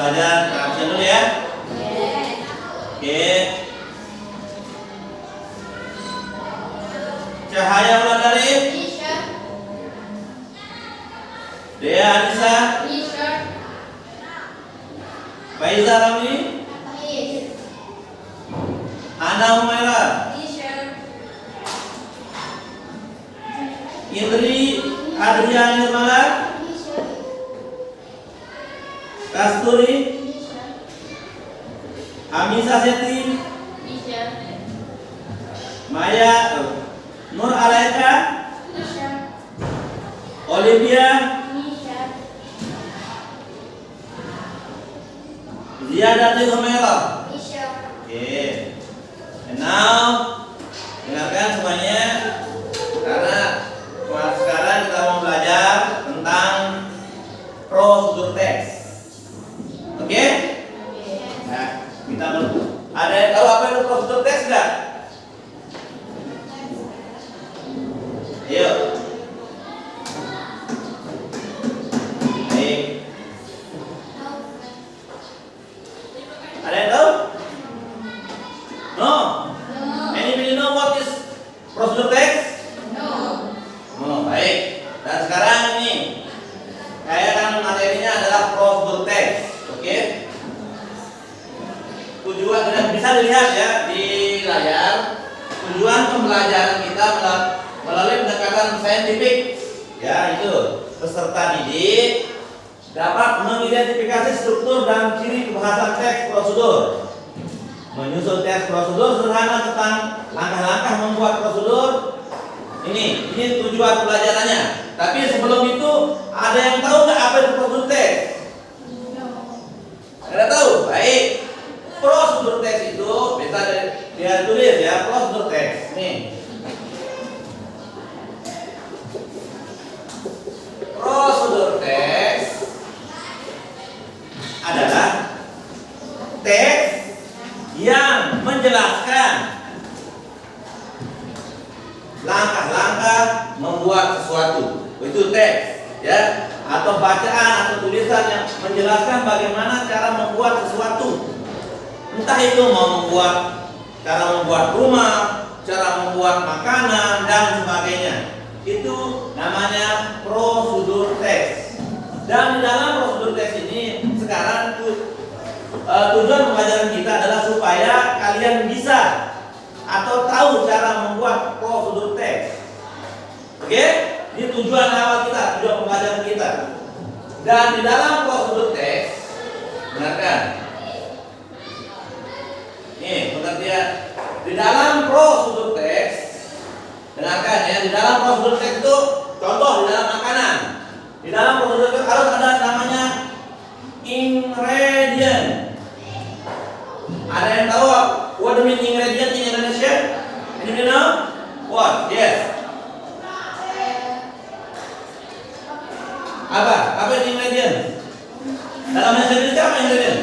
belajar. Nah, absen dulu ya. Oke. Cahaya Wulandari. Dea Anissa. Faiza Ramli. Ana Humaira. Indri Adrian Nirmala. Kasturi. Amisa Seti. Maya Nur Alaika. Olivia. Ziyadati Humaira. Oke. And now dengarkan semuanya, karena sekarang kita mau belajar tentang prosedur teks. Oke? Nah, kita ada yang tahu apa itu prosedur teks enggak? Ayo. Baik. Ada yang tahu? No. Anybody know what is prosedur teks? Oh, baik. Dan sekarang ini saya kan materinya adalah prosedur teks. Oke? Tujuan bisa dilihat ya di layar. Tujuan pembelajaran kita melalui pendekatan saintifik, ya itu peserta didik dapat mengidentifikasi struktur dan ciri kebahasaan teks prosedur, menyusun teks prosedur sederhana tentang langkah-langkah membuat prosedur. Ini tujuan pelajarannya. Tapi sebelum itu ada yang tahu nggak apa itu prosedur teks? Ada tahu? Baik. Prosedur teks itu bisa dia tulis ya, prosedur teks. Nih. Prosedur teks adalah teks yang menjelaskan langkah-langkah membuat sesuatu. Itu teks ya, atau bacaan atau tulisan yang menjelaskan bagaimana cara membuat sesuatu. Entah itu mau cara membuat rumah, cara membuat makanan dan sebagainya. Itu namanya prosedur teks. Dan di dalam prosedur teks ini sekarang tujuan pembelajaran kita adalah supaya kalian bisa atau tahu cara membuat prosedur teks. Oke? Ini tujuan awal kita, tujuan pembelajaran kita. Dan di dalam prosedur teks, dengarkan. Nih, pengertian. Di dalam prosedur teks, dengarkan ya, di dalam prosedur teks itu contoh di dalam makanan. Di dalam prosedur teks harus ada namanya ingredient. Ada yang tahu what do you mean ingredient in Indonesia? Anybody know? What? Yes. Apa itu ingredient? Dalam bahasa Indonesia apa ingredient?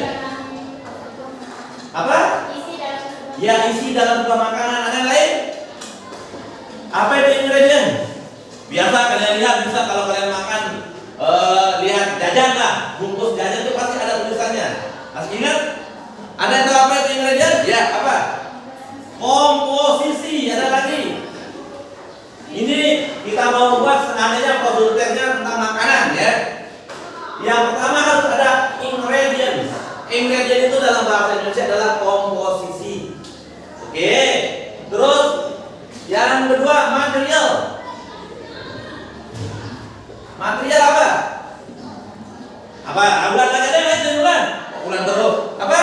Apa? Yang isi dalam sebuah makanan. Ada yang lain? Apa itu ingredient? Biasa kalian lihat, bisa kalau kalian makan lihat jajan lah, bungkus jajan itu pasti ada tulisannya. Masih ingat? Ada yang tahu apa itu ingredient? Ya, apa? Komposisi. Ada lagi. Ini kita mau buat seandainya prosedur teksnya tentang makanan ya. Yang pertama harus ada ingredient. Ingredient itu dalam bahasa Indonesia adalah komposisi. Oke. Terus yang kedua material. Material apa? Apa? Ulang lagi ada yang lain? Ulang terus. Apa?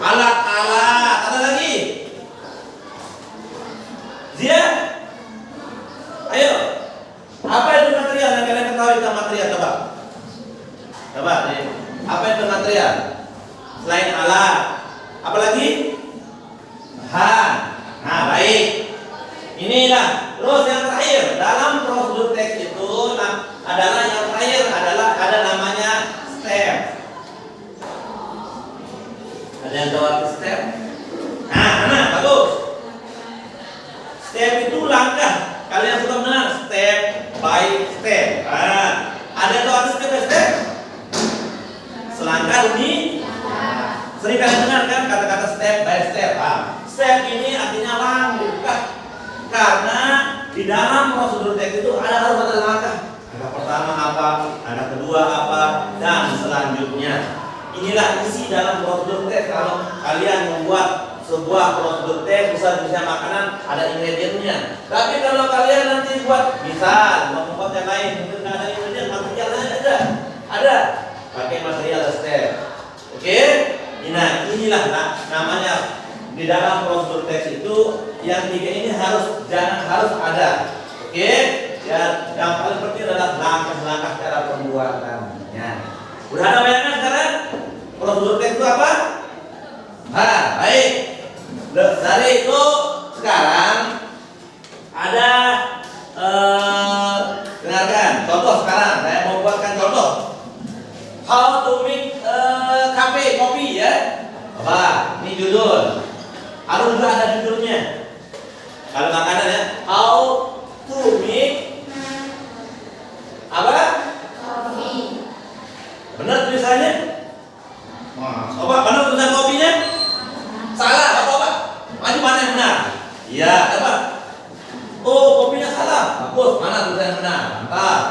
Alat-alat. Ada lagi? Zia? Ayo. Apa itu material yang kalian ketahui tentang material? Coba nih. Apa itu material? Selain alat, apa lagi? Bahan. Nah, baik. Inilah. Terus yang terakhir dalam prosedur teks itu adalah yang terakhir adalah ada namanya step. Ada yang tahu arti step? Nah, bagus. Step itu langkah. Kalian suka mendengar step by step. Ada yang tahu arti step by step? selangkah demi sering kalian dengar kan kata-kata step by step. Step ini artinya langkah, karena di dalam prosedur teks itu harus ada langkah. Langkah pertama apa, langkah kedua apa, dan selanjutnya. Inilah isi dalam prosedur teks. Kalau kalian membuat sebuah prosedur teks, bisa makanan, ada ingredientnya. Tapi kalau kalian nanti buat, misal membuat yang lain, mungkin nggak ada ingredient, materialnya ada, pakai material step. Oke? Nah, inilah namanya di dalam prosedur teks itu yang tiga ini harus ada. Oke? Ya, yang paling penting adalah langkah-langkah cara pembuatannya. Udah ada bayangan sekarang? Prosedur teks itu apa? Baik. Dari itu sekarang ada dengarkan contoh. Sekarang saya mau buatkan contoh. How to make cafe kopi ya. Apa? Ini judul. Harus juga ada judulnya. Kalau makanan ya. How to make apa? Kopi. Benar tulisannya? Coba benar tulisan kopinya? Salah, apa? Maju mana yang benar? Iya, apa? Oh, kopinya salah. Bagus, mana tulisan yang benar? Mantap.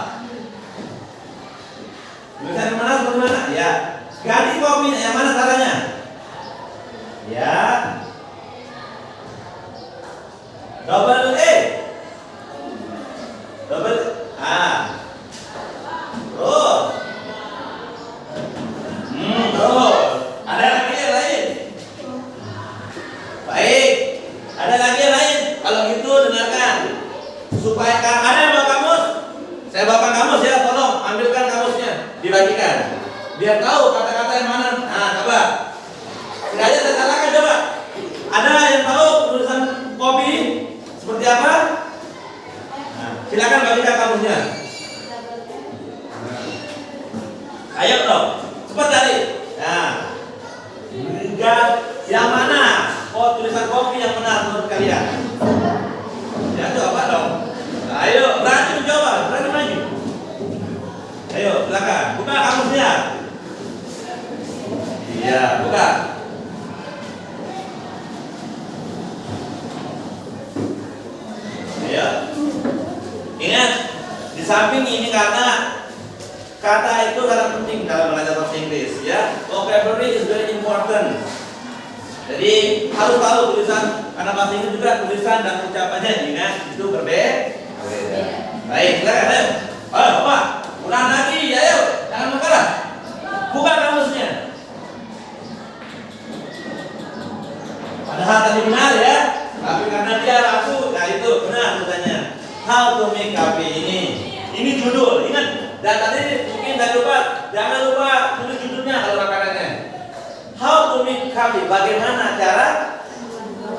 Tulisan yang benar bagaimana? Ya. Ganti kopinya, yang mana caranya? Ya. Double A. Double A. Terus. Terus. Ada lagi yang lain? Baik. Ada lagi yang lain? Kalau gitu dengarkan. Supaya ada yang bawa kamus? Saya bawakan kamus ya, tolong ambilkan kamusnya, dibagikan. Biar tahu kata-kata yang mana. Nah, coba. Sengaja saya salahkan coba. Ada yang tahu tulisan kopi seperti apa? Nah, silakan bagikan kamusnya. Ayo dong, cepat cari. Nah, yang mana? Oh, tulisan kopi yang benar menurut kalian? Ya, coba dong. Ayo, berani mencoba, berani maju. Ayo, silakan. Buka kamusnya. Iya, buka. Ayo. Ingat, di samping ini karena kata itu sangat penting dalam belajar bahasa Inggris ya. Vocabulary is very important. Jadi harus tahu tulisan, karena bahasa Inggris juga tulisan dan ucapannya ingat itu berbeda. Baik, silakan. Ayo, Pak. Ulang lagi, ayo. Jangan mengalah. Buka kamusnya. Padahal tadi benar ya, tapi karena dia ragu, nah itu benar tulisannya. How to make coffee ini judul, ingat. Dan tadi mungkin jangan lupa tulis judulnya kalau makanannya. How to make coffee, bagaimana cara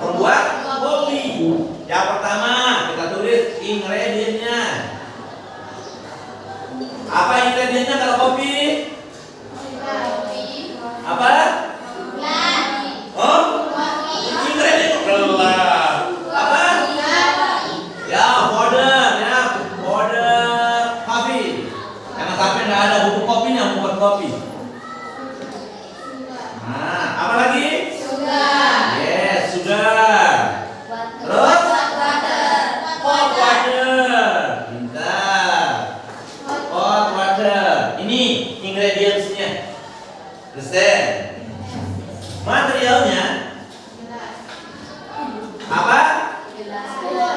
membuat kopi. Yang pertama kita tulis ingredientnya. Apa ingredientnya kalau kopi? Apa? Oh? Ingredient apa? Ya, powder coffee. Jangan sampai nggak ada bubuk kopinya membuat kopi. Nah, apa lagi? Yes, sugar. Terus? Hot water. Pintar. Hot water. Ini ingredientsnya. Understand? Materialnya apa?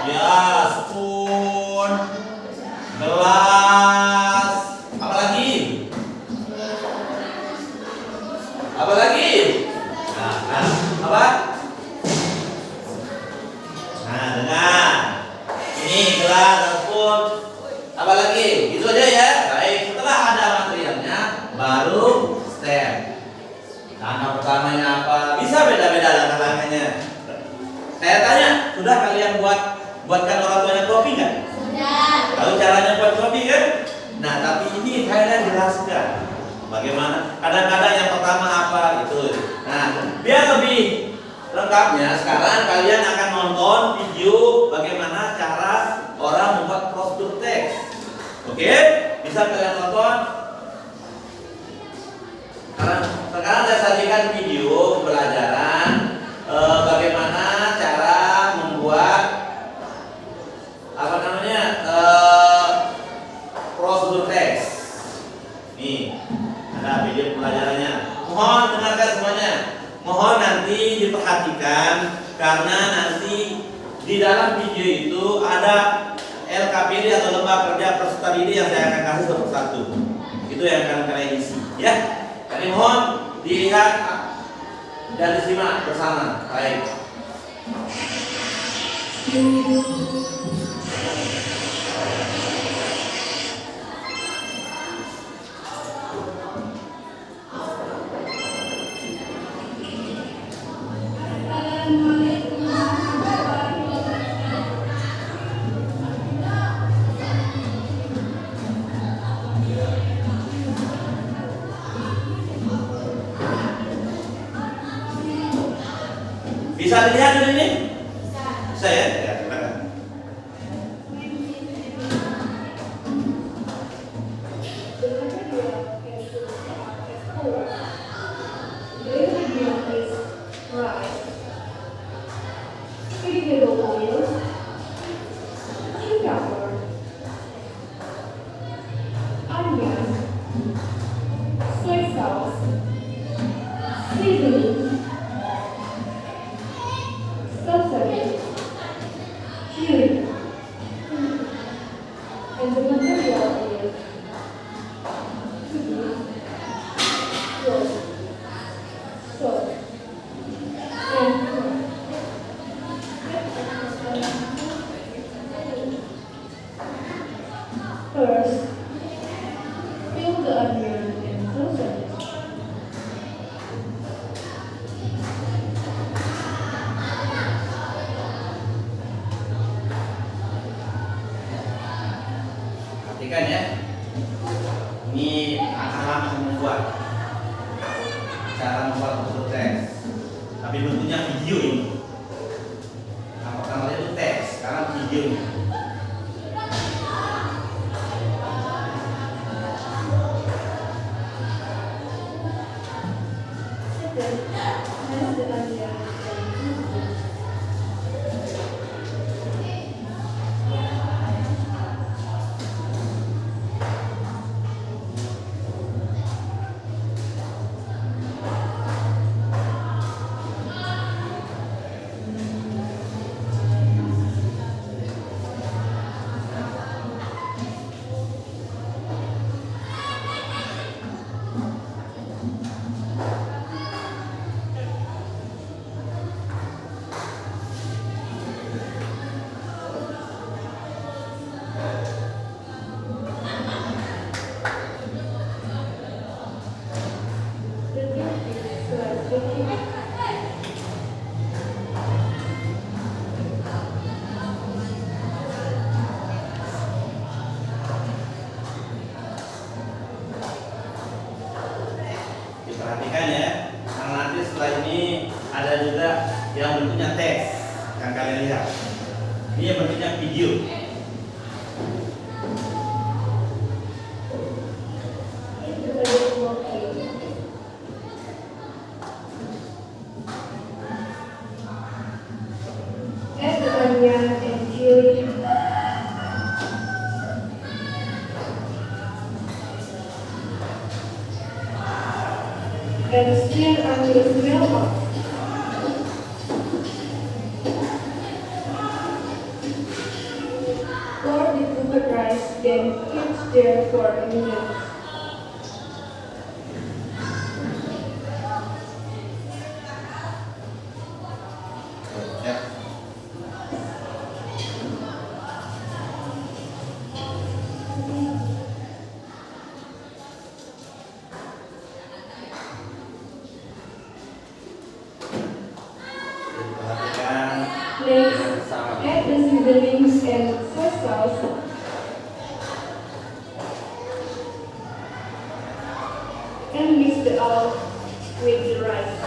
Ya, spoon, gelas, apa lagi? Apa lagi? Nah, apa? Nah, dengar. Ini gelas, spoon, apa lagi? Itu aja ya. Baik, setelah ada materialnya, baru step. Langkah pertamanya apa? Bisa beda-beda langkah-langkahnya. Saya tanya, sudah kalian buatkan orang tuanya kopi nggak? Sudah. Tahu caranya buat kopi kan? Nah, tapi ini kalian jelaskan bagaimana. Kadang-kadang yang pertama apa itu. Nah, biar lebih lengkapnya, sekarang kalian akan nonton video bagaimana cara orang membuat prosedur teks. Oke? Bisa kalian tonton. Karena perhatikan video pembelajaran bagaimana cara membuat prosedur teks. Nih, ada video pembelajarannya. Mohon dengarkan semuanya. Mohon nanti diperhatikan karena nanti di dalam video itu ada LKPD atau lembar kerja peserta didik yang saya akan kasih satu persatu. Itu yang akan kalian isi, ya. Jadi mohon dilihat dan disimak bersama. Baik. Bisa dilihat dulu ini? Bisa ya? Ya, silakan. First, fill the onion and sausage. Perhatikan ya. Ini akan langsung membuat cara membuat prosedur teks. Tapi bentuknya video ini. Nah, pertama itu teks, sekarang videonya. Perhatikan ya, karena nanti setelah ini ada juga yang bentuknya teks yang kalian lihat. Ini yang bentuknya video. Add the onion and chili. And stir until the smell of. Pour the cooked rice, then keep stir for a minute. Ya. Next, add the seasonings and soy sauce. And mix it all with the rice.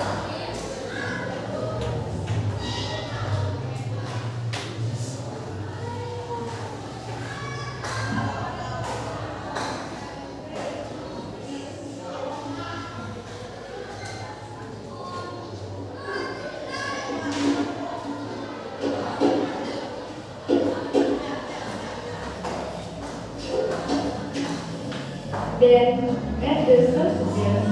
Then add the sausages.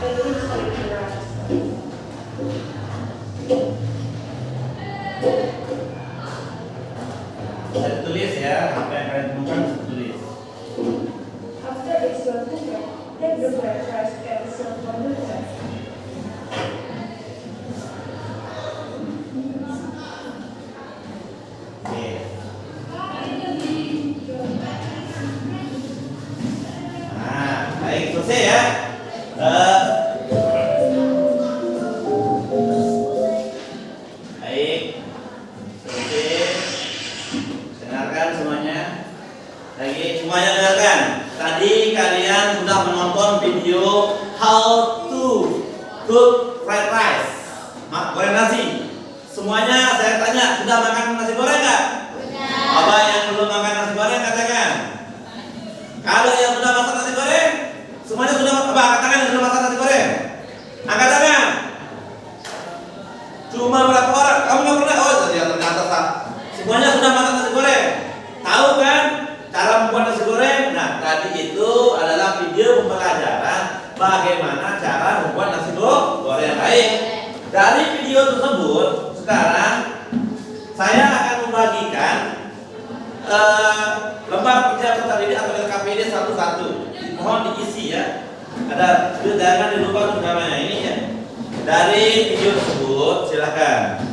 And mix with the rice. Saya tulis ya, apa yang kalian temukan saya tulis. After it's well cooked, take the fried rice and serve on the plate. Oke. Nah, baik, selesai ya. Baik, selesai. Dengarkan semuanya. Lagi semuanya dengarkan. Tadi kalian sudah menonton video how to cook fried rice, goreng nasi. Semuanya saya tanya, sudah makan nasi goreng nggak? Apa yang belum makan nasi goreng katakan. Kalau yang sudah masak nasi goreng, semuanya sudah apa? Katakan yang sudah masak nasi goreng. Angkat tangan. Cuma berapa orang? Kamu nggak pernah? Oh ternyata tak. Semuanya sudah masak nasi goreng. Tahu kan cara membuat nasi goreng? Nah tadi itu adalah video pembelajaran bagaimana cara membuat nasi goreng. Baik. Dari video tersebut sekarang saya akan membagikan lembar kerja peserta didik atau LKPD satu-satu. Mohon diisi ya. Ada jangan dilupa untuk namanya ini ya. Dari video tersebut silakan.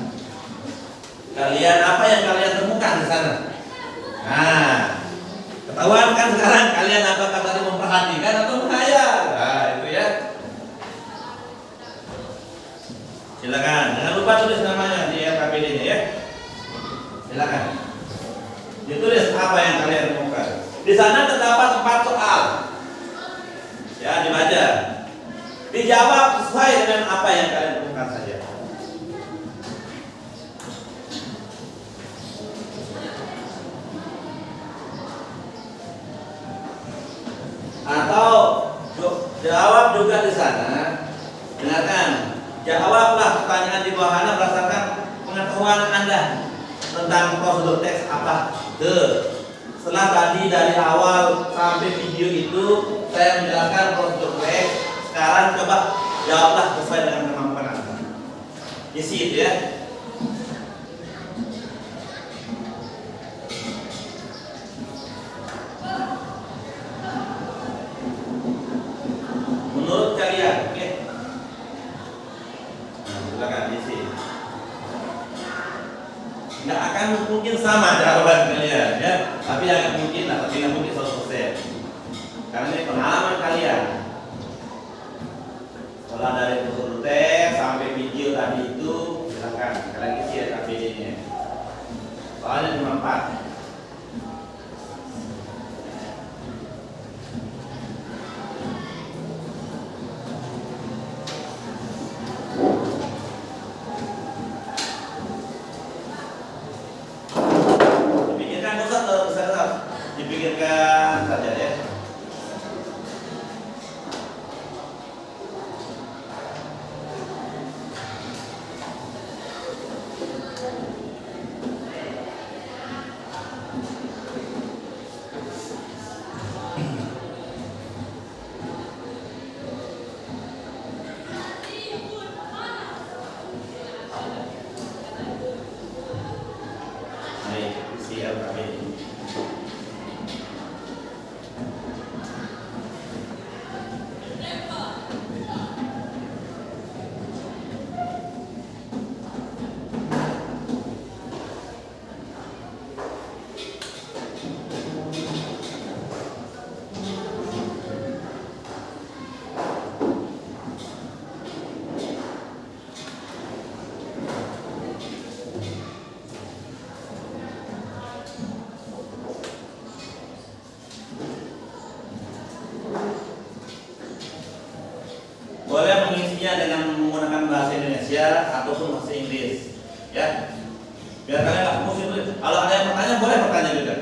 Kalian apa yang kalian temukan di sana? Nah, ketahuan kan sekarang kalian apakah tadi memperhatikan atau menghayal? Nah, itu ya. Silakan. Jangan lupa tulis namanya di LKPD-nya ya. Silakan. Ditulis apa yang kalian temukan. Di sana terdapat 4 soal. Ya, dibaca. Dijawab sesuai dengan apa yang kalian temukan saja. Atau jawab juga di sana. Dengarkan. Jawablah pertanyaan di bawahnya berdasarkan pengetahuan Anda tentang prosedur teks apa. Setelah tadi dari awal sampai video itu saya menjelaskan prosedur teks. Sekarang coba jawablah sesuai dengan kemampuan Anda. Isi itu ya. Menurut kalian, oke? Nah, silakan isi. Nggak akan mungkin sama jawaban kalian ya, tapi akan mungkin lah, tapi nggak mungkin 100%. Karena ini pengalaman kalian. Setelah dari prosedur teks sampai video tadi itu, silakan kalian isi KPD-nya. Soalnya cuma 4. Dipikirkan saja ya. Baik, siap kami. Boleh mengisinya dengan menggunakan bahasa Indonesia ataupun bahasa Inggris, ya. Biar kalian nggak pusing tulis. Kalau ada yang bertanya, boleh bertanya juga.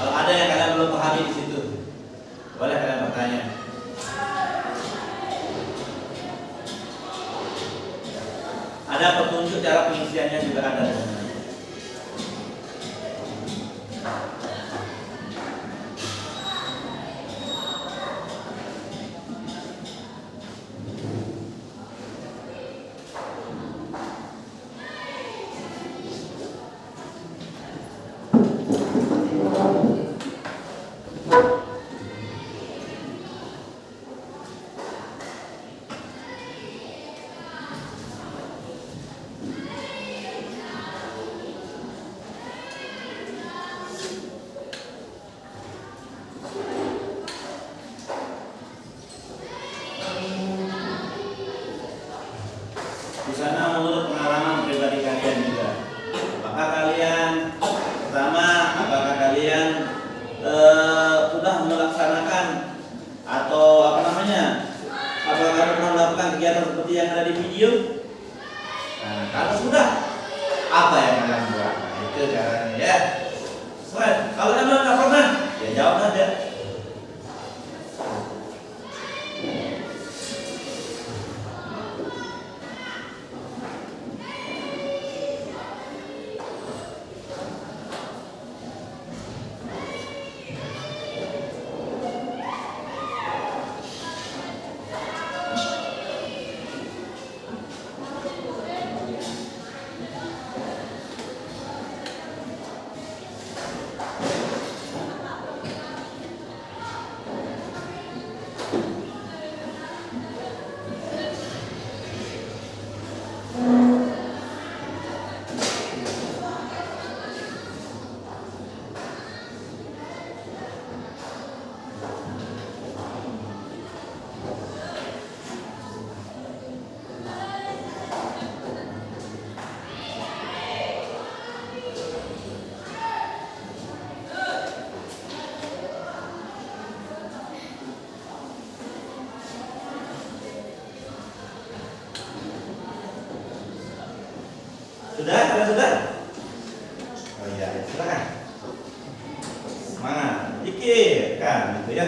Kalau ada yang kalian belum pahami di situ, boleh kalian bertanya. Ada petunjuk Di sana menurut pengalaman pribadi kalian juga, apakah kalian sudah melaksanakan atau apakah pernah melakukan kegiatan seperti yang ada di video? Nah, kalau sudah, apa yang kalian buat? Nah, itu caranya ya. Kalau emang nggak pernah, ya jawab aja. Sudah? Kalian sudah? Oh iya, silakan. Semangat, pikirkan gitu ya.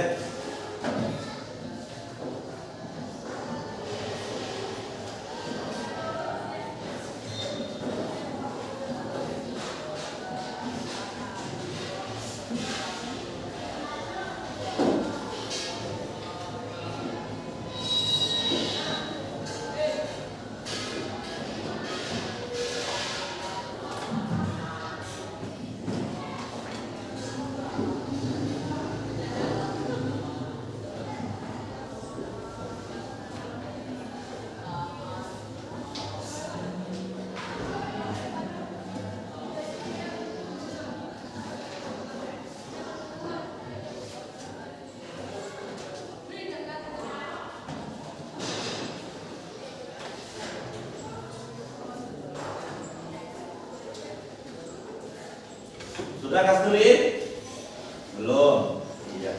Sudah Kasturi? Belum. Iya.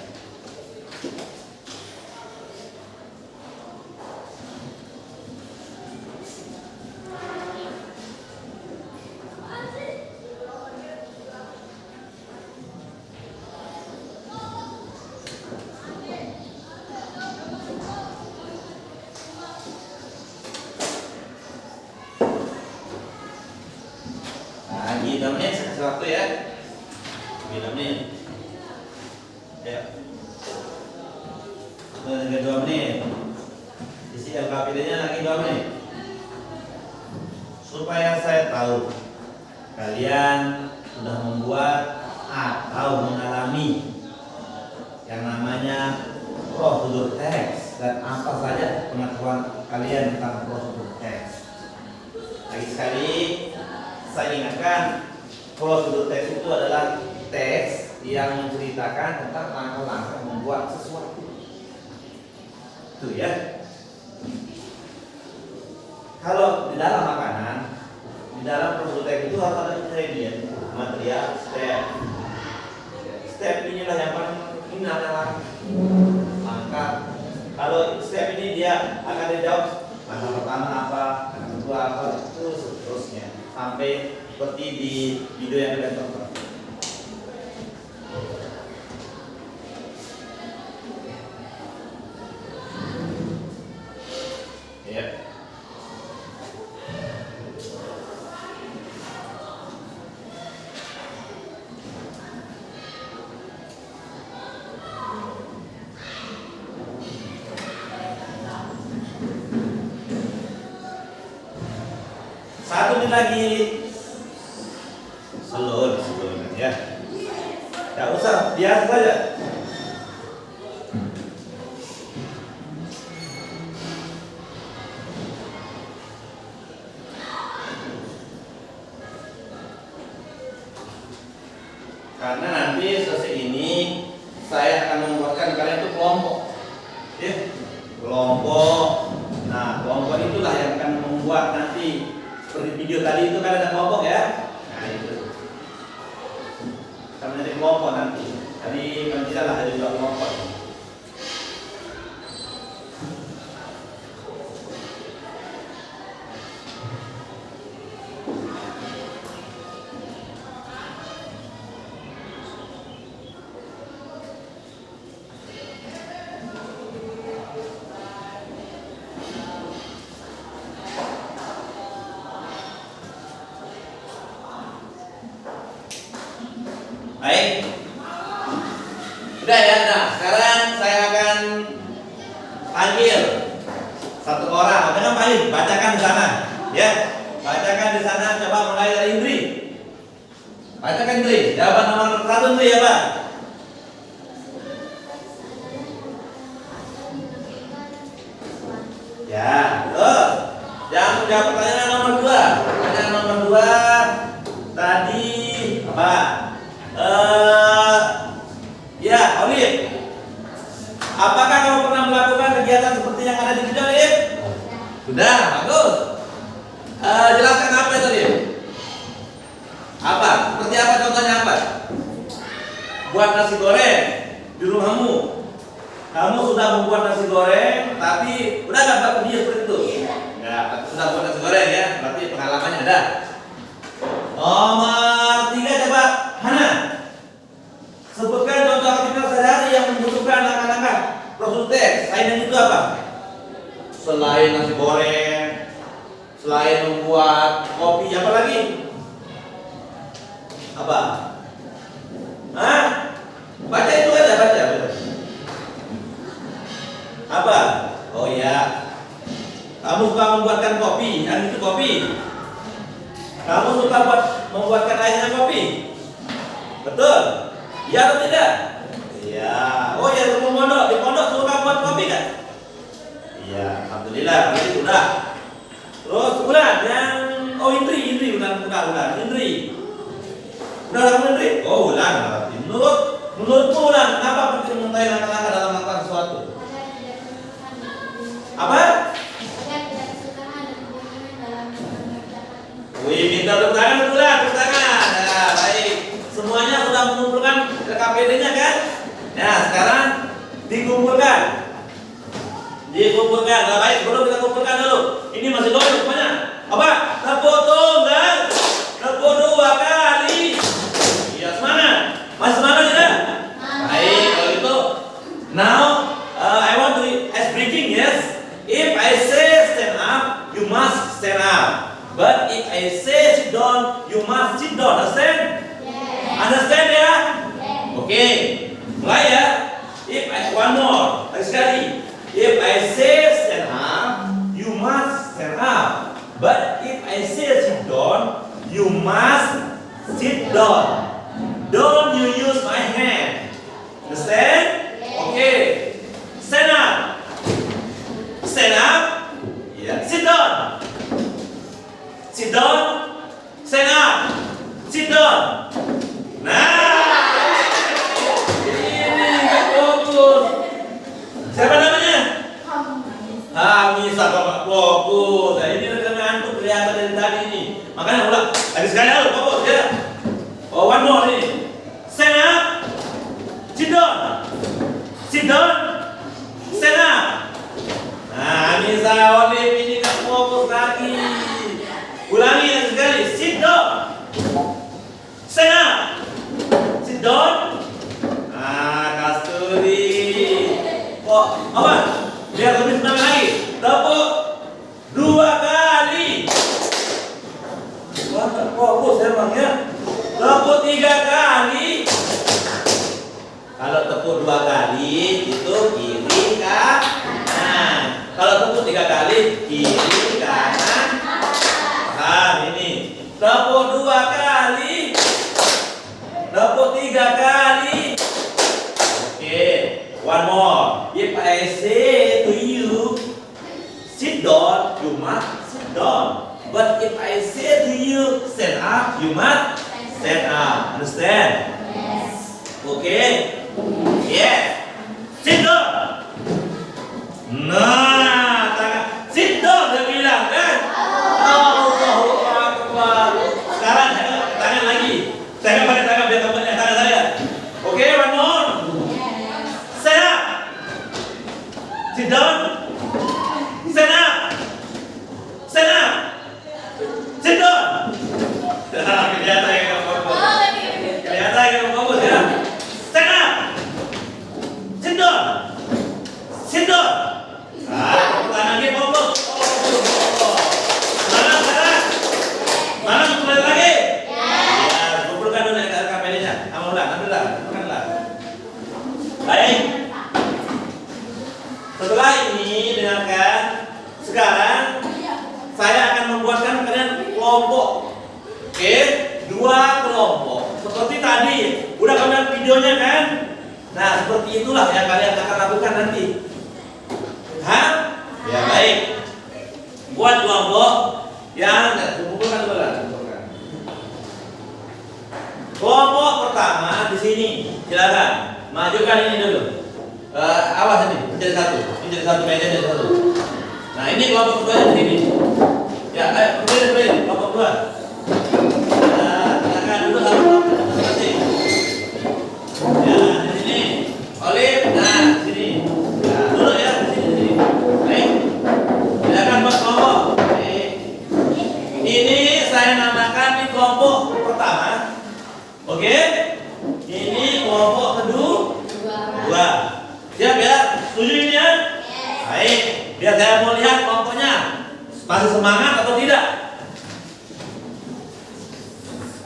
Nah, gitu menit kasih waktu ya. 9 menit. Ya. Sudah 2 menit. Isi LKPD-nya lagi 2 menit. Supaya saya tahu kalian sudah membuat atau mengalami yang namanya prosedur teks dan apa saja pengetahuan kalian tentang prosedur teks. Lagi sekali saya ingatkan, prosedur teks itu adalah teks yang menceritakan tentang langkah-langkah membuat sesuatu. Itu ya. Kalau di dalam makanan, di dalam prosedur teks itu harus ada ingredient, material, step. Step inilah yang paling ini adalah langkah. Kalau step ini dia akan dijawab langkah pertama apa, langkah kedua apa, itu seterusnya sampai seperti di video yang kalian tonton. Ya. 1 menit lagi. Slow ya. Tidak usah, biasa saja. Karena nanti selesai ini saya akan membuatkan kalian itu kelompok, ya, kelompok. Nah, kelompok itulah yang akan membuat nanti seperti video tadi itu kan ada kelompok ya. Nah itu, akan menjadi kelompok nanti. Tadi kan tidak lah ada 2 kelompok. Baik, udah ya. Nah, sekarang saya akan panggil 1 orang. Jangan panggil, bacakan di sana, ya. Bacakan di sana. Coba mulai dari Indri. Bacakan Indri. Jawaban nomor 1 Indri ya Pak. Ya, terus yang menjawab pertanyaan nomor 2. Pertanyaan nomor 2 tadi apa? Ya, Olive. Apakah kamu pernah melakukan kegiatan seperti yang ada di video, Olive? Sudah, bagus. Jelaskan apa itu, Olive? Apa? Seperti apa contohnya apa? Buat nasi goreng di rumahmu. Kamu sudah membuat nasi goreng, tapi udah nggak buat video seperti itu? Ya, sudah buat nasi goreng ya. Berarti pengalamannya ada. Nomor 3 coba, Hana. Sebutkan contoh aktivitas sehari-hari yang membutuhkan langkah-langkah prosedur teks. Selain itu apa? Selain nasi goreng, selain membuat kopi, apa lagi? Apa? Hah? Baca itu aja, baca. Apa? Oh iya. Kamu suka membuatkan kopi, yang itu kopi. Kamu suka membuatkan airnya kopi? Betul? Iya atau tidak? Iya. Oh ya, di pondok suka buat kopi kan? Iya, alhamdulillah. Berarti sudah. Terus bulan yang Indri bukan Indri. Udah kamu Indri? Oh bulan. Berarti menurutmu bulan, kenapa penting mengetahui langkah-langkah dalam melakukan sesuatu? Apa? Wih, minta tepuk tangan dulu lah, tepuk tangan. Nah, baik. Semuanya sudah mengumpulkan KPD-nya kan? Nah, sekarang dikumpulkan. Nah, baik, belum kita kumpulkan dulu. Ini masih goyang semuanya. Apa? Tepuk tunggal. Tepuk 2 kali. Iya, semangat. Masih semangat tidak? Baik, kalau gitu. Now, I want to as breaking, yes. If I say stand up, you must stand up. But if I say sit down, you must sit down. Understand? Yes. Understand ya? Yes. Oke. Mulai ya. One more. Lagi sekali. If I say stand up, you must stand up. But if I say sit down, you must sit down. Don't you use my hand. Understand? Yes. Okay. Stand up. Stand up. Yeah. Sit down. Sit down, stand up, sit down. Nah, ini nggak fokus. Siapa namanya? Hamisa Bapak fokus. Nah, ini udah ngantuk kelihatan dari tadi ini. Makanya ulang. Lagi sekali lalu fokus ya. Oh, one more nih. Stand up, sit down, stand up. Nah, Hamisa Olive ini nggak fokus lagi. Ulangi yang sekali. Sit down. Stand up. Sit down. Nah, Kasturi. Kok apa? Biar lebih senang lagi. Tepuk 2 kali. Wah, fokus emang ya. Tepuk 3 kali. Kalau tepuk 2 kali itu kiri kanan. Kalau tepuk 3 kali kiri kanan. Ini Understand? Okay? Yes. Sit down. Nah, tangan. Sit down dia bilang kan? Allahu Akbar. Sekarang tangan lagi. Saya pakai tangan biar tempatnya tangan saya. Oke, one more. Stand up. Sit down. Stand up. Stand up. Sit down. Kelihatan yang fokus. Kelihatan yang fokus ya. Stand up. Sit down. Sit down. Tangan lagi fokus. Mana kembali lagi? Ya, kumpulkan dulu ya kameranya. Ambillah. Baik. Setelah ini dengarkan. Sekarang saya akan membuatkan kalian kelompok. Oke, 2 kelompok. Seperti tadi, udah kalian lihat videonya kan? Nah, seperti itulah yang kalian akan lakukan nanti. Hah? Ya baik. Buat kelompok yang kumpulkan dulu lah. Kelompok pertama di sini, silakan majukan ini dulu. Awas ini, menjadi satu meja jadi satu. Nah ini kelompok kedua di sini. Ya, ayo berdiri kelompok kedua. Nah, silakan duduk satu masing-masing. Ya, di sini. Olive, nah di sini. Nah, duduk ya di sini. Baik. Silakan buat kelompok. Baik. Ini saya namakan di kelompok pertama. Oke? Ini kelompok kedua. Siap ya? Setuju ini ya? Baik. Biar saya mau lihat kelompoknya masih semangat atau tidak.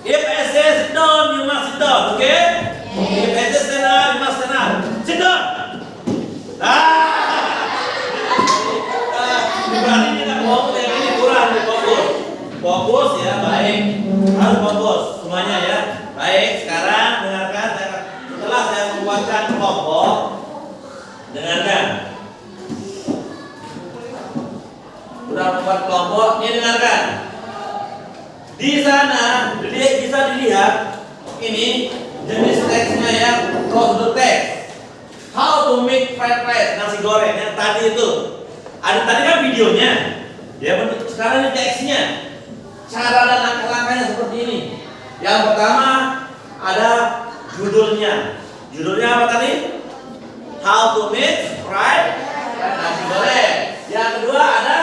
If I say sit down, you must sit down, okay? If I say stand up, you must stand up. Sit down. Berarti ini tak fokus, yang ini kurang fokus. Fokus ya, baik. Harus fokus semuanya ya. Baik, sekarang dengarkan. Setelah saya membuatkan kelompok, dengarkan. Sudah membuat kelompok, ini dengarkan. Di sana bisa dilihat ini jenis teksnya yang cross text. How to make fried rice, nasi goreng yang tadi itu. Ada tadi kan videonya. Ya bentuk sekarang ini teksnya. Cara dan langkah-langkahnya seperti ini. Yang pertama ada judulnya. Judulnya apa tadi? How to make fried nasi goreng. Yang kedua ada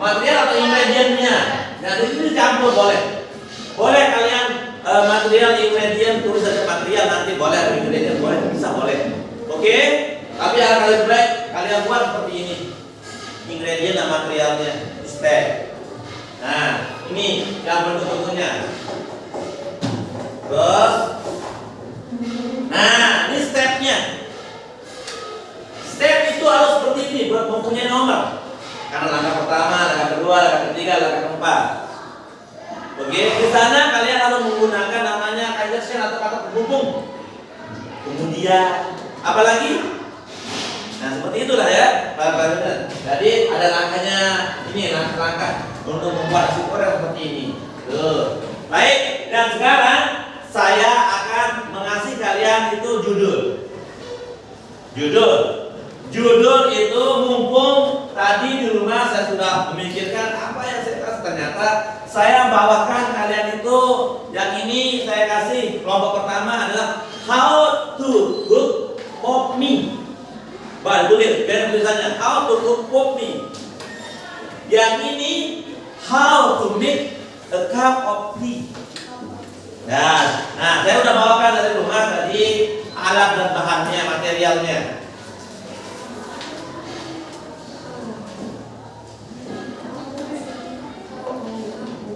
material atau ingredientnya. Nah di sini campur boleh. Boleh kalian material ingredient tulis saja material nanti boleh ingredient boleh bisa boleh. Oke? Tapi yang kalian kalian buat seperti ini. Ingredient dan materialnya step. Nah ini yang bentuk-bentuknya. Terus, nah ini stepnya. Step itu harus seperti ini, mempunyai nomor. Karena langkah pertama, langkah kedua, langkah ketiga, langkah keempat. Oke, di sana kalian harus menggunakan namanya conjunction atau kata penghubung. Kemudian, apalagi? Nah seperti itulah ya, jadi ada langkahnya. Ini langkah-langkah untuk membuat nasi goreng seperti ini. Tuh. Baik, dan sekarang saya akan mengasih kalian itu judul. Judul itu mumpung tadi di rumah saya sudah memikirkan apa yang saya kasih, ternyata saya bawakan kalian itu yang ini saya kasih kelompok pertama adalah how to cook pop mie. Tulis, biar tulisannya how to cook pop mie. Yang ini how to make a cup of tea. Nah, saya udah bawakan dari rumah tadi alat dan bahannya, materialnya.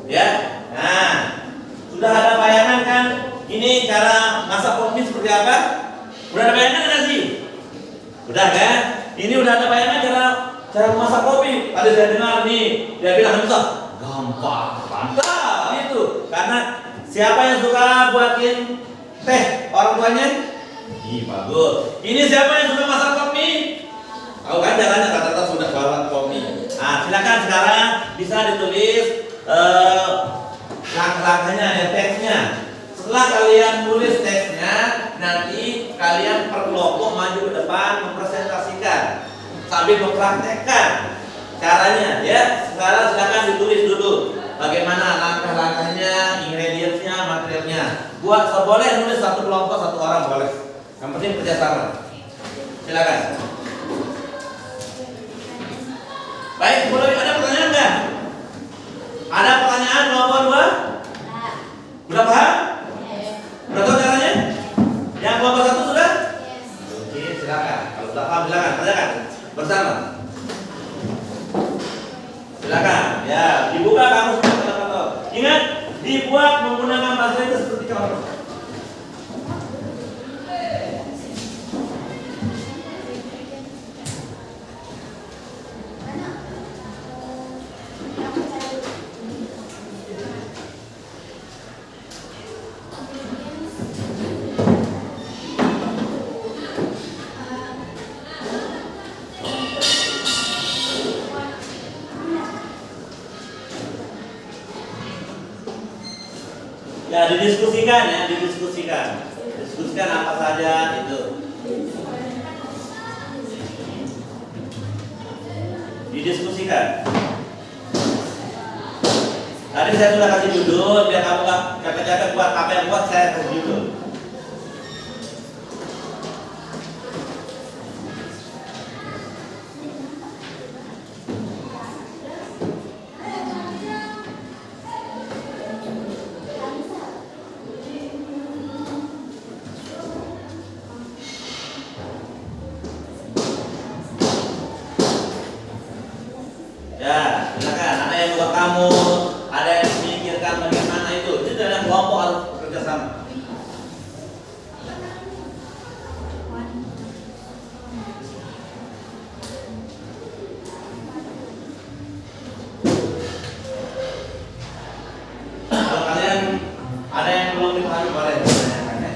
Ya, nah sudah ada bayangan kan? Ini cara masak pop mie seperti apa? Udah ada bayangan nggak sih? Udah kan? Ini udah ada bayangan cara masak kopi. Tadi saya dengar nih, dia bilang Hamzah, gampang, mantap itu. Karena siapa yang suka buatin teh orang tuanya? Ih bagus. Ini siapa yang suka masak kopi? Tahu kan caranya, rata-rata sudah bawa kopi. Nah silakan sekarang bisa ditulis langkah-langkahnya ya, teksnya. Setelah kalian tulis teksnya, nanti kalian per kelompok maju ke depan mempresentasikan sambil mempraktekkan caranya ya. Sekarang silakan ditulis dulu bagaimana langkah-langkahnya, ingredientsnya, materialnya. Boleh nulis satu kelompok satu orang boleh. Yang penting kerjasama. Silakan. Baik, boleh ada pertanyaan nggak? Ada pertanyaan kelompok 2? Udah paham? Udah tahu caranya? Yang kelompok 1 sudah? Oke, silakan. Kalau sudah paham silakan tanyakan bersama. Silakan. Ya, dibuka kamus kata-kata. Ingat, dibuat menggunakan bahasa itu seperti kamus. Ya, didiskusikan ya, didiskusikan. Diskusikan apa saja itu. Didiskusikan. Tadi saya sudah kasih judul, biar kamu capek-capek buat apa yang buat saya kasih judul. Ya, silakan. Ada yang buat kamu, ada yang memikirkan bagaimana itu. Itu dalam kelompok harus bekerja sama. Kalau kalian ada yang belum dipahami boleh ditanyakan ya.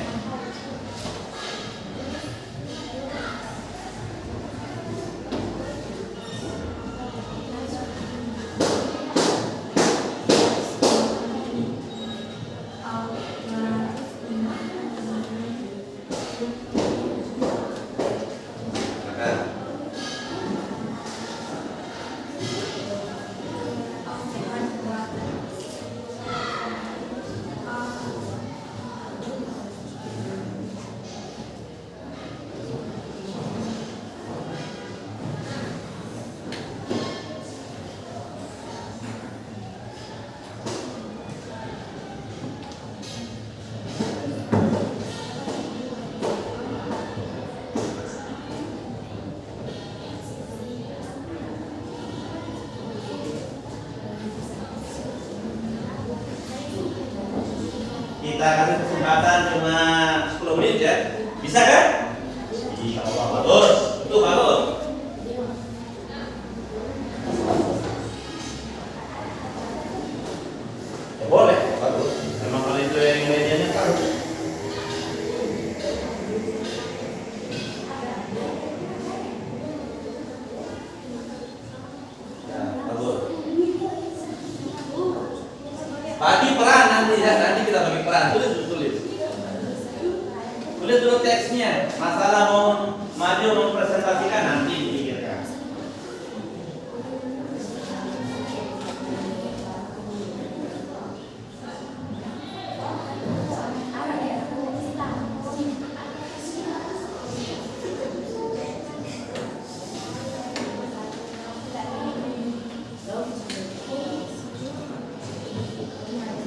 Kita kasih kesempatan cuma 10 menit ya. Bisa kan? Iya, bagus. Itu bagus. Ya, boleh, bagus. Memang kalau itu yang medianya tahu. Ya, bagus. Bagi peran nanti ya, nanti kita bagi peran. Tulis dulu teksnya. Masalah mau maju mempresentasikan nanti dipikirkan.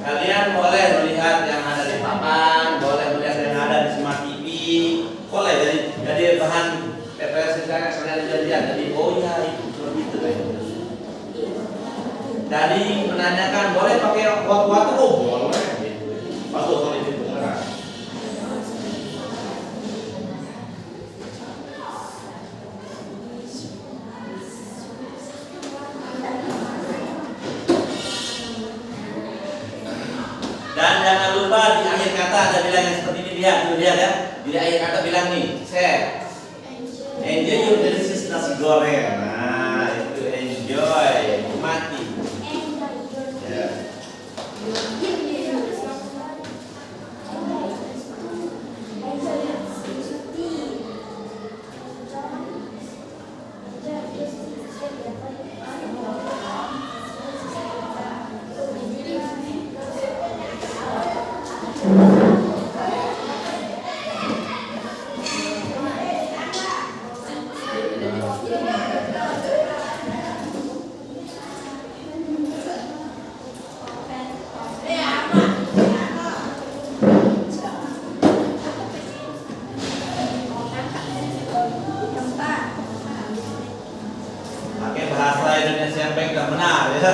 Kalian boleh melihat yang ada di papan, boleh melihat yang ada di Smart TV, boleh jadi bahan PPS kalian lihat. Jadi oh ya itu seperti itu kan. Jadi menanyakan boleh pakai waktu boleh. Bagus kalau itu beneran. Dan jangan lupa di akhir kata ada bilang yang seperti ini, lihat ya. Di akhir kata bilang nih, share. Enjoy your delicious nasi goreng. Nah, itu enjoy, nikmati. Ya. Indonesia yang baik dan benar ya.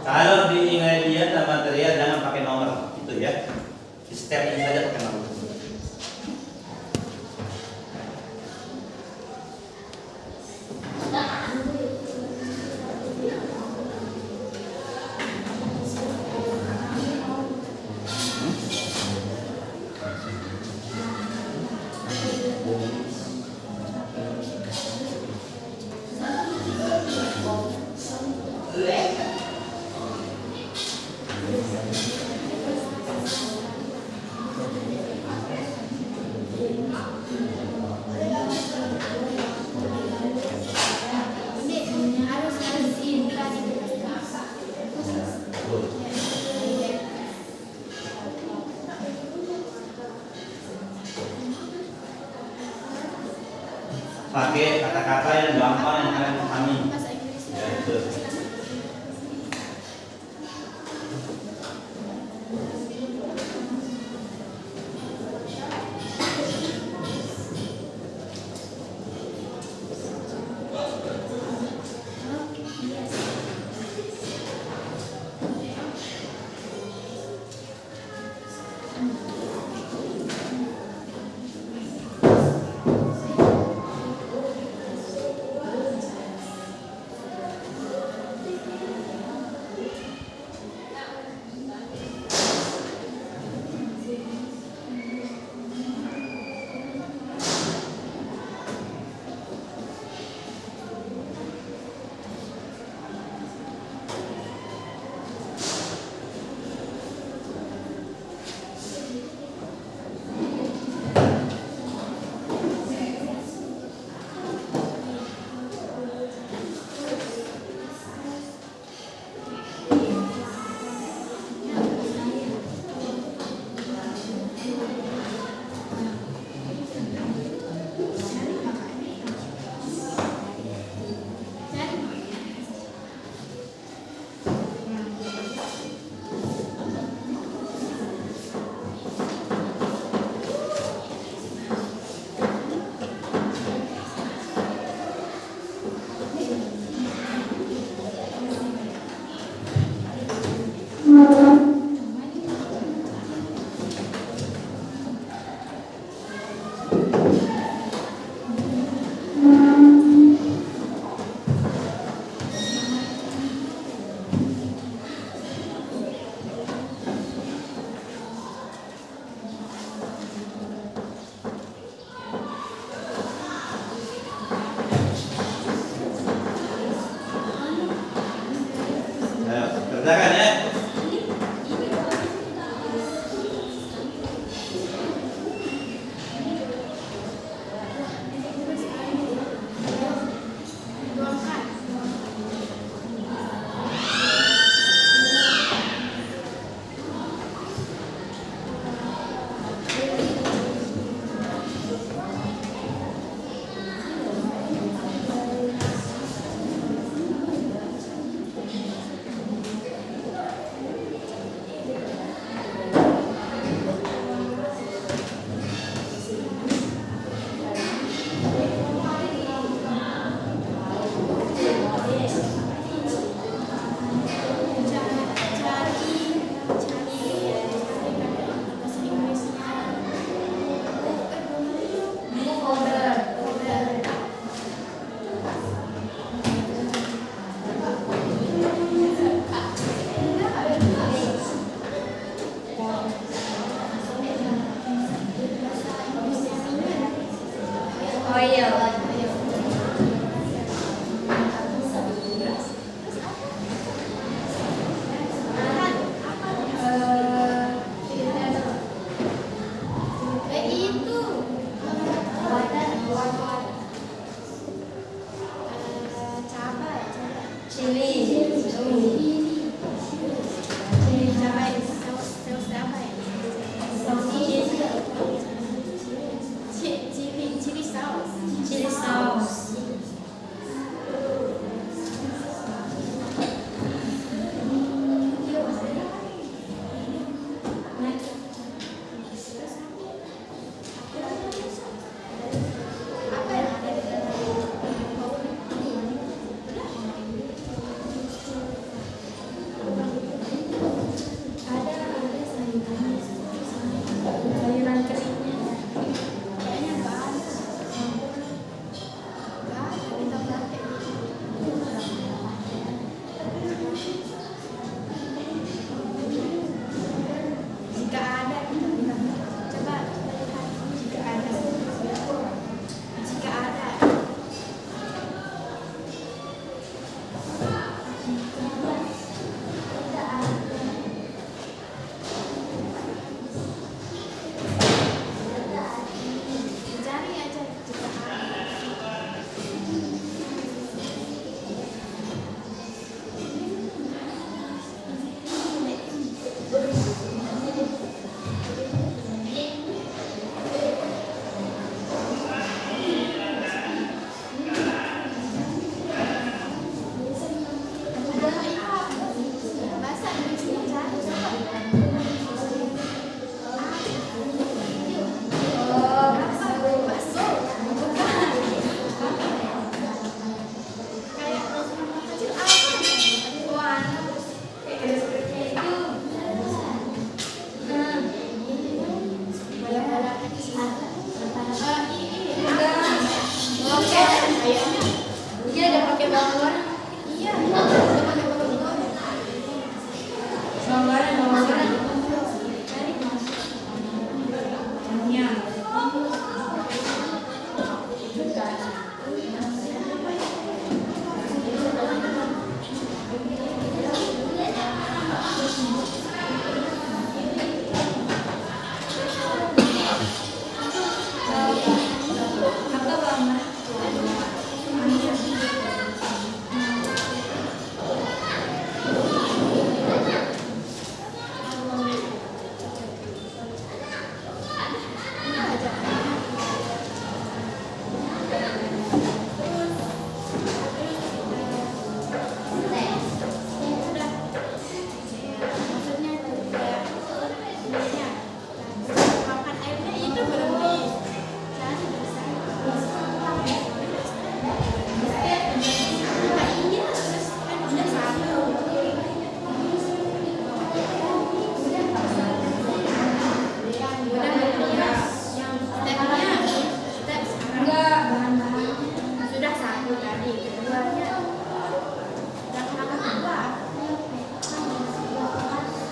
Kalau di ingredient dan material jangan pakai nomor itu ya. Di step ini saja pakai nomor. Pakai kata-kata yang gampang yang kalian pahami. Ya, betul. Kerjakan ya.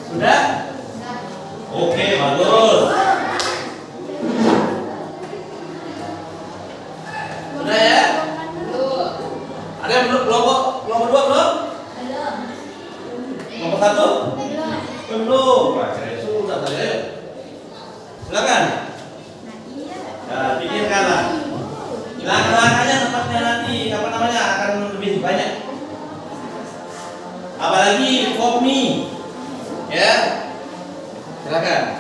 Sudah? Oke, bagus. Sudah ya? Ada yang belum? Kelompok 2 belum? Kelompok 1? Belum. Wah, kira sudah tadi. Ayo. Silakan. Nah, pikirkanlah. Langkah-langkahnya tempatnya nanti apa namanya akan lebih banyak. Apalagi kopi. Ya. Silakan.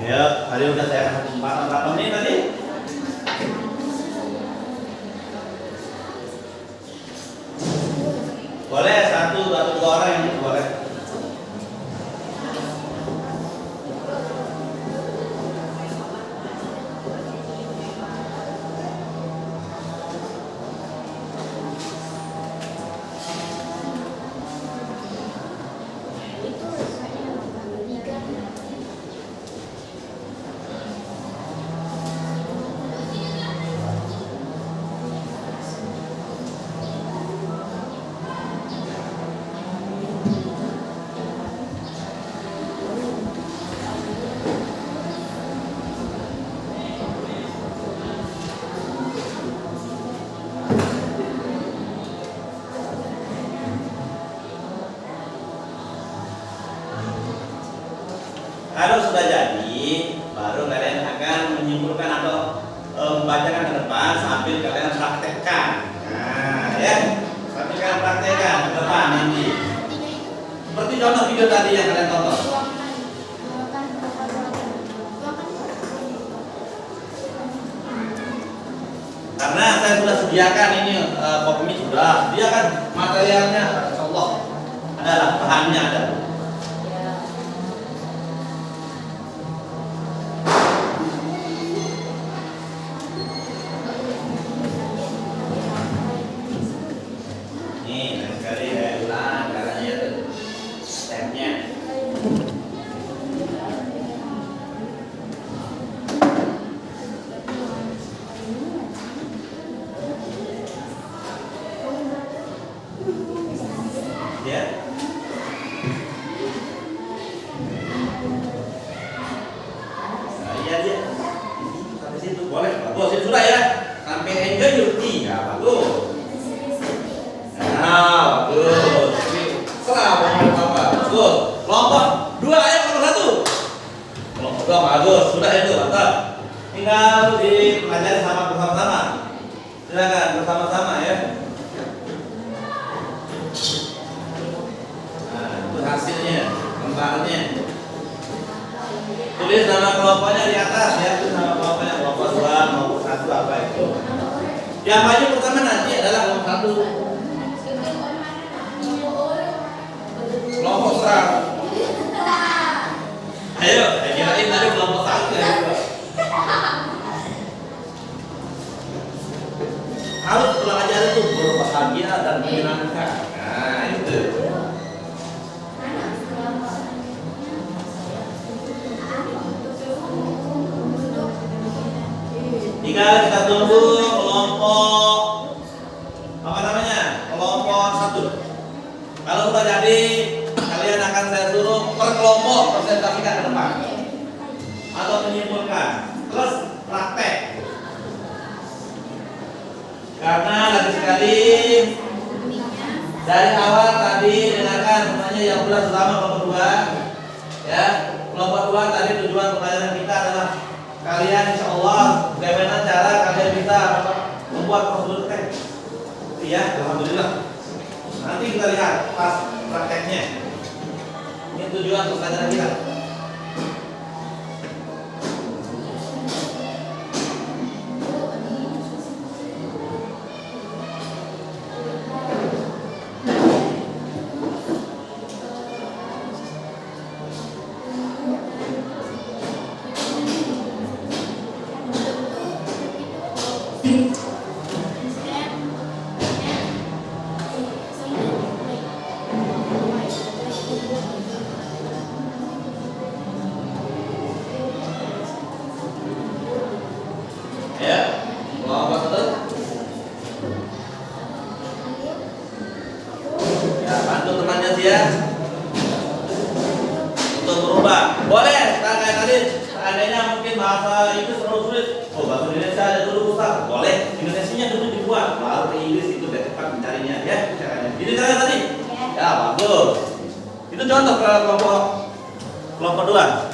Ya, hari udah saya kasih kesempatan berapa menit tadi? Boleh 1 atau 2 orang yang boleh. Kalau sudah jadi, baru kalian akan menyimpulkan atau membacakan ke depan sambil kalian praktekkan. Nah, ya, sambil kalian praktekkan ke depan nanti. Seperti contoh video tadi yang kalian tonton. Karena saya sudah sediakan ini kopi sudah sediakan materialnya, insyaallah adalah bahannya ada. Ya. Iya dia. Sampai situ boleh. Bagus itu sudah ya. Sampai enjoy your tea. Ya bagus. Nah, bagus. Serah apa. Bagus. Kelompok 2 ya, kelompok 1. Kelompok 2 bagus. Sudah itu, mantap. Tinggal dipelajari sama bersama-sama. Silakan bersama-sama ya. Hasilnya, lembarannya. Tulis nama kelompoknya di atas ya, tulis nama kelompoknya kelompok 2, kelompok 1 apa itu. Yang maju pertama nanti adalah kelompok 1. Kelompok 100. Ayo, kirain tadi kelompok 1 ya. harus pulang ajar itu berbahagia dan menyenangkan. Nah itu. Tinggal kita tunggu kelompok apa namanya, kelompok 1. Kalau sudah jadi, kalian akan saya suruh per kelompok presentasikan ke depan atau menyimpulkan, terus praktek. Karena lagi sekali dari awal tadi dengarkan semuanya yang bulan pertama kelompok 2 ya. Kelompok 2 tadi tujuan pelajaran kita adalah kalian insya Allah bagaimana cara kalian bisa membuat prosedur teks. Ya, alhamdulillah. Nanti kita lihat pas prakteknya. Ini tujuan pelajaran kita. Ya, kelompok 1. Ya, bantu temannya sih ya untuk berubah. Boleh, kayak tadi seandainya mungkin bahasa Inggris terlalu sulit. Oh, bahasa Indonesia aja dulu Ustaz. Boleh, Indonesianya dulu dibuat, baru ke Inggris itu udah cepat mencarinya ya caranya. Ini caranya tadi. Ya, bagus. Itu contoh ke kelompok 2.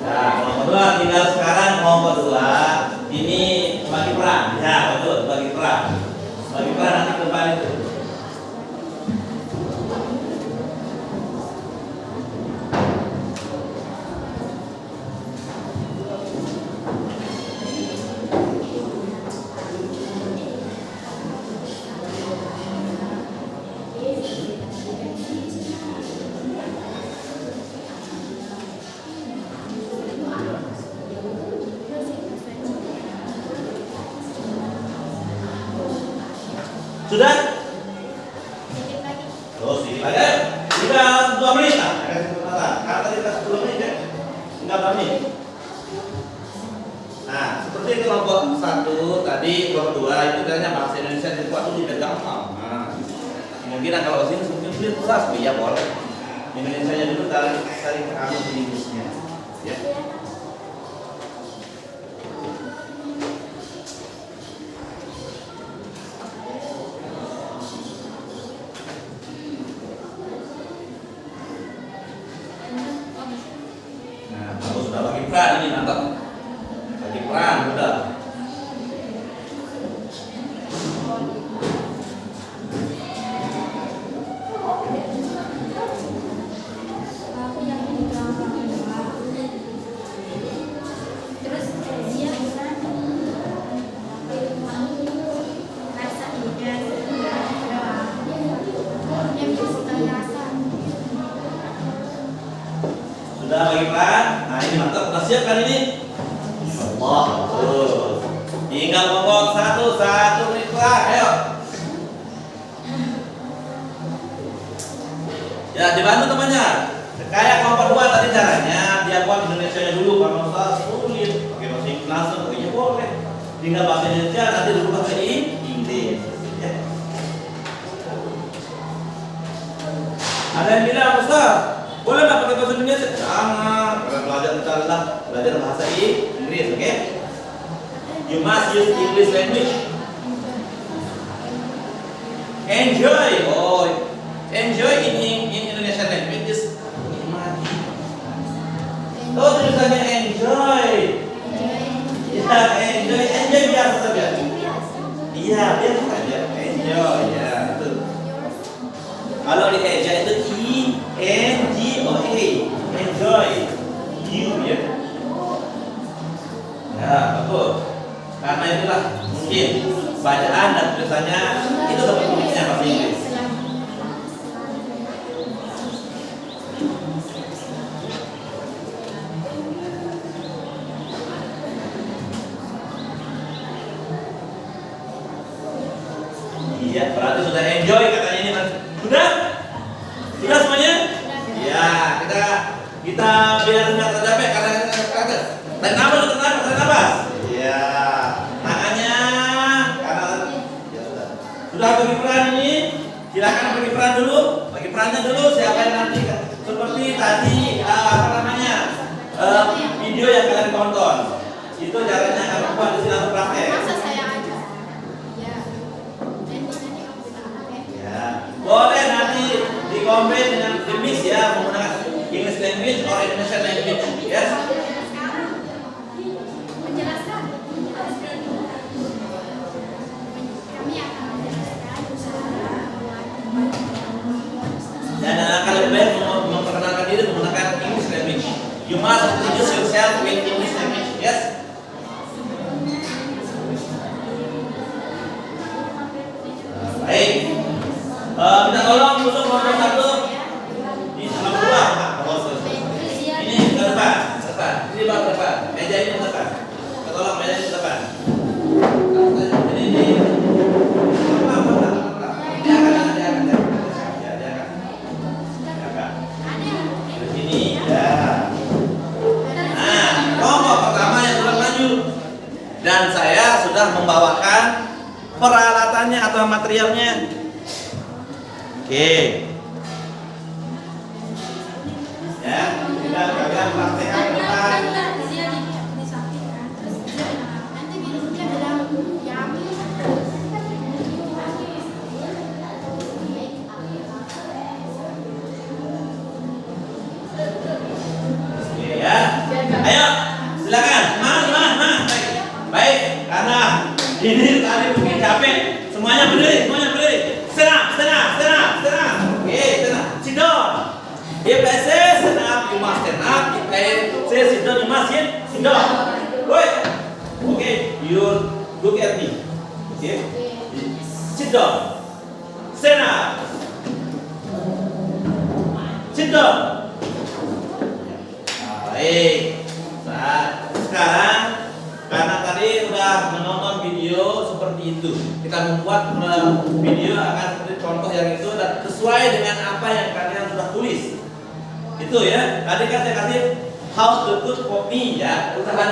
Nah, kelompok 2 tinggal sekarang kelompok 2 ini bagi peran. Ya, betul, bagi peran. Bagi peran nanti ke depan itu. Sudah? Terus sedikit lagi. Tinggal 2 menit lah. Karena tadi kita 10 menit ya. Tinggal 2 menit. Nah, seperti kelompok 1 tadi, kelompok 2 itu katanya bahasa Indonesia dibuat itu tidak gampang. Nah, mungkin kalau sini mungkin sulit susah, ya boleh. Indonesia dulu cari kamu di Inggrisnya. Ya. Sudah bagi peran ini mantap. Bagi peran udah. Terus dia bilang rasa dia yang suka rasa. Sudah bagi peran. Nah ini mantap. Sudah siap kan ini? Allah. Tinggal kelompok 1 menit lah. Ayo. Ya dibantu temannya. Kayak kelompok 2 tadi caranya dia buat Indonesia dulu karena Ustaz sulit. Pakai bahasa Inggris langsung, pokoknya boleh. Tinggal bahasa Indonesia nanti dulu bahasa Inggris. Ya. Ada yang bilang Ustaz, boleh nggak pakai bahasa Indonesia? Jangan. Karena belajar bahasa Inggris, oke? Okay? You must use English language. Enjoy. Oh, enjoy in Indonesian language is nikmati. Oh, tulisannya enjoy. Ya, Ya, enjoy biasa saja. biasa. Iya, biasa saja. Enjoy ya, betul. Kalau di eja itu enjoy, enjoy, you ya. Ya, betul. Karena itulah mungkin bacaan dan tulisannya itu dapat tulisnya bahasa Inggris. Iya, berarti sudah enjoy katanya ini. Sudah? Sudah semuanya? Ya, kita biar nggak tercapek karena kita kaget. Tarik nafas. Ya, tangannya karena ya sudah. Sudah bagi peran ini, silakan bagi peran dulu. Bagi perannya dulu siapa yang nanti seperti tadi video yang kalian tonton. Itu caranya kalian buat di sini langsung praktek. Masa saya aja? Ya. Nanti kamu bilang oke. Ya, boleh nanti dikombin dengan the mix ya, menggunakan English language or Indonesian language, yes. Menjelaskan. Kami akan menjelaskan usaha Dan akan lebih baik memperkenalkan diri menggunakan English language. You must introduce yourself with English language, yes. Baik. Kita tolong dulu nomor satu di sebelah bawah. Ini ke depan. Ini baru depan. Meja ini ke depan. Kita tolong meja ini ke depan. Ini. Di sini ya. Nah, kelompok pertama yang sudah maju. Dan saya sudah membawakan peralatannya atau materialnya. Oke. Ya, kita kalian praktekkan ke depan. Oke ya. Ayo, silakan. Baik, karena ini tadi mungkin capek. Semuanya berdiri. Stand up. Oke, stand up. Sit down. If I say stand up, you must stand up. If I say sit down, you must sit down. Wait. Okay, you look at me. Okay. Sit down. Stand up. Sit down. Baik. Sekarang karena tadi udah menonton video seperti itu, kita membuat video akan seperti contoh yang itu dan sesuai dengan apa yang kalian sudah tulis. Itu ya. Tadi kan saya kasih how to cook kopi ya.